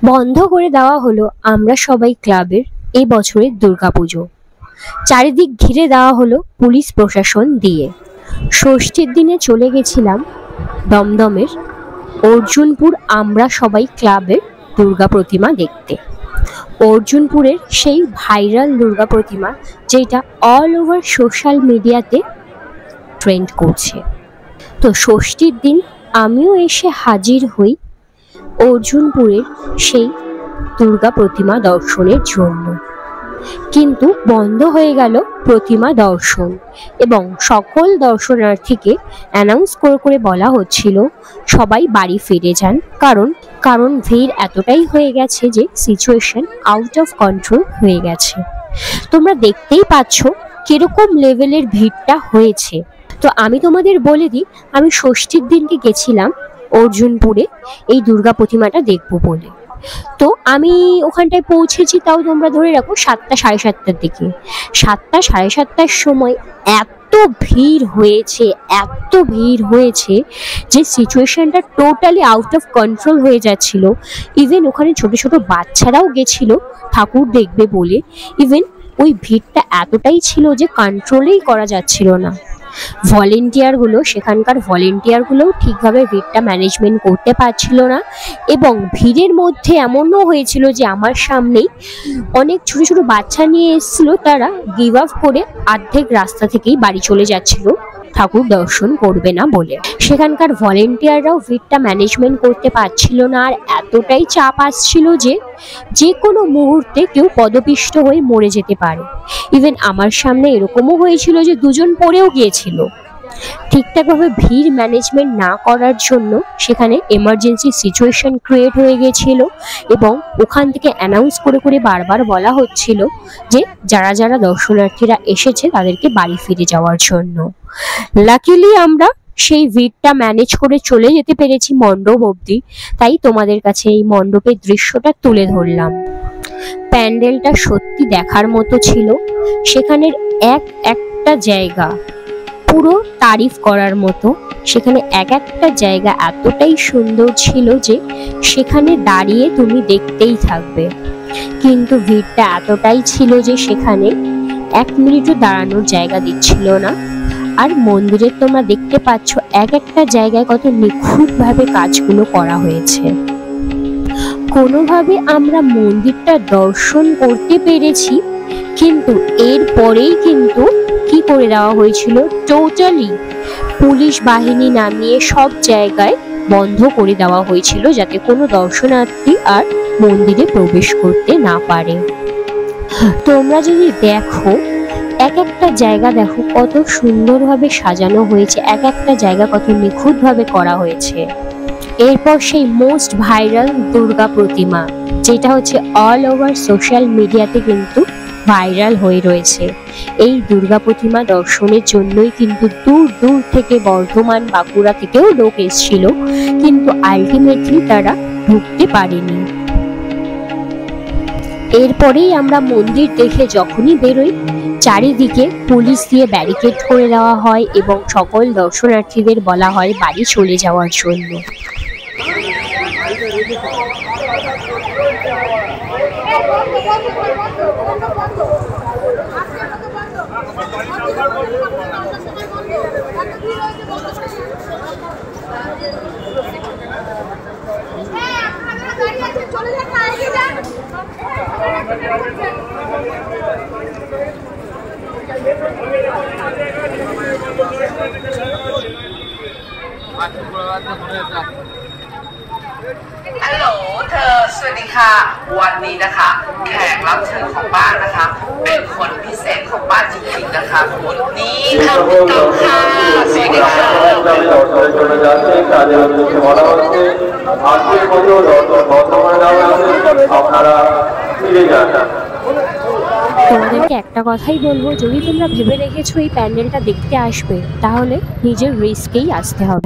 বন্ধ করে দেওয়া হলো আমরা সবাই ক্লাবের এই বছরের দুর্গাপুজো। চারিদিক ঘিরে দেওয়া হলো পুলিশ প্রশাসন দিয়ে। ষষ্ঠীর দিনে চলে গেছিলাম দমদমের অর্জুনপুর আমরা সবাই ক্লাবের দুর্গা প্রতিমা দেখতে। অর্জুনপুরের সেই ভাইরাল দুর্গা প্রতিমা যেটা অল ওভার সোশ্যাল মিডিয়াতে ট্রেন্ড করছে। তো ষষ্ঠীর দিন আমিও এসে হাজির হই অর্জুনপুরের সেই দুর্গা প্রতিমা দর্শনের জন্য, কিন্তু বন্ধ হয়ে গেল প্রতিমা দর্শন এবং সকল দর্শনার্থীকে অ্যানাউন্স করে বলা হচ্ছিল সবাই বাড়ি ফিরে যান, কারণ ভিড় এতটাই হয়ে গেছে যে সিচুয়েশন আউট অফ কন্ট্রোল হয়ে গেছে। তোমরা দেখতেই পাচ্ছ কিরকম লেভেলের ভিড়টা হয়েছে। তো আমি তোমাদের বলে দিই, আমি ষষ্ঠীর দিনকে গেছিলাম অর্জুনপুরে এই দুর্গা প্রতিমাটা দেখবো বলে। তো আমি ওখানটায় পৌঁছেছি, তাও তোমরা ধরে রাখো 7টা সাড়ে 7টার দিকে। 7টা সাড়ে 7টার সময় এত ভিড় হয়েছে যে সিচুয়েশনটা টোটালি আউট অফ কন্ট্রোল হয়ে যাচ্ছিল। ইভেন ওখানে ছোট ছোট বাচ্চারাও গেছিল ঠাকুর দেখবে বলে। ইভেন ওই ভিড়টা এতটাই ছিল যে কন্ট্রোলেই করা যাচ্ছিল না। সেখানকার ভলেন্টিয়ারগুলোও ঠিকভাবে ভিড়টা ম্যানেজমেন্ট করতে পারছিল না এবং ভিড়ের মধ্যে এমনও হয়েছিল যে আমার সামনেই অনেক ছোট ছোট বাচ্চা নিয়ে এসেছিল, তারা গিভ আপ করে অর্ধেক রাস্তা থেকেই বাড়ি চলে যাচ্ছিল ঠাকুর দর্শন করবে না বলে। সেখানকার ভলেন্টিয়াররাও ভিড়টা ম্যানেজমেন্ট করতে পারছিল না, আর এতটাই চাপ আসছিল যে কোনো মুহূর্তে কেউ পদপিষ্ট হয়ে মরে যেতে পারে। ইভেন আমার সামনে এরকমও হয়েছিল যে দুজন পড়েও গিয়েছিল। ঠিকঠাকভাবে ভিড় ম্যানেজমেন্ট না করার জন্য সেখানে এমার্জেন্সি সিচুয়েশন ক্রিয়েট হয়ে গেছিল এবং ওখান থেকে অ্যানাউন্স করে বারবার বলা হচ্ছিল যে যারা দর্শনার্থীরা এসেছে তাদেরকে বাড়ি ফিরে যাওয়ার জন্য। লাকিলি আমরা সেই ভিড়টা ম্যানেজ করে চলে যেতে পেরেছি মণ্ডপ অবধি, তাই তোমাদের কাছে এই মণ্ডপের দৃশ্যটা তুলে ধরলাম। প্যান্ডেলটা সত্যি দেখার মতো ছিল। সেখানের একটা জায়গা পুরো তারিফ করার মতো। সেখানে একটা জায়গা এতটাই সুন্দর ছিল যে সেখানে দাঁড়িয়ে তুমি দেখতেই থাকবে, কিন্তু ভিড়টা এতটাই ছিল যে সেখানে 1 মিনিটও দাঁড়ানোর জায়গা দিচ্ছিল না। আর মন্দিরে তোমরা দেখতে পাচ্ছ একটা জায়গায় কত নিখুঁতভাবে কাজগুলো করা হয়েছে। কোনোভাবে আমরা মন্দিরটা দর্শন করতে পেরেছি, কিন্তু এরপরেই কিন্তু কি করে দেওয়া হয়েছিল, টোটালি পুলিশ বাহিনী নামিয়ে সব জায়গায় বন্ধ করে দেওয়া হয়েছিল যাতে কোনো দর্শনার্থী আর মন্দিরে প্রবেশ করতে না পারে। তোমরা যদি দেখো একটা জায়গা দেখো কত সুন্দরভাবে সাজানো হয়েছে, একটা জায়গা কত নিখুঁতভাবে করা হয়েছে। এরপর সেই মোস্ট ভাইরাল দুর্গা প্রতিমা, যেটা হচ্ছে অল ওভার সোশ্যাল মিডিয়াতে কিন্তু ভাইরাল হয়ে রয়েছে। এই দুর্গা প্রতিমা দর্শনের জন্যই কিন্তু দূর দূর থেকে বর্ধমান বাঁকুড়া থেকেও লোক এসেছিল, কিন্তু আলটিমেটলি তারা ঢুকতে পারেনি। এরপরেই আমরা মন্দির দেখে যখনই বেরোই, চারিদিকে পুলিশ দিয়ে ব্যারিকেড করে দেওয়া হয় এবং সকল দর্শনার্থীদের বলা হয় বাড়ি চলে যাওয়ার জন্য।ฮัลโหลเธอสวัสดีค่ะวันนี้นะคะแขกรับเชิญของบ้านนะคะเป็นคนพิเศษของบ้านจริงๆนะคะคุณนี่ค่ะคุณกำค่ะสวัสดีค่ะতোমাদেরকে একটা কথাই বলবো, যদি তোমরা ভেবে রেখেছো এই প্যান্ডেলটা দেখতে আসবে, তাহলে নিজের রিস্কেই আসতে হবে।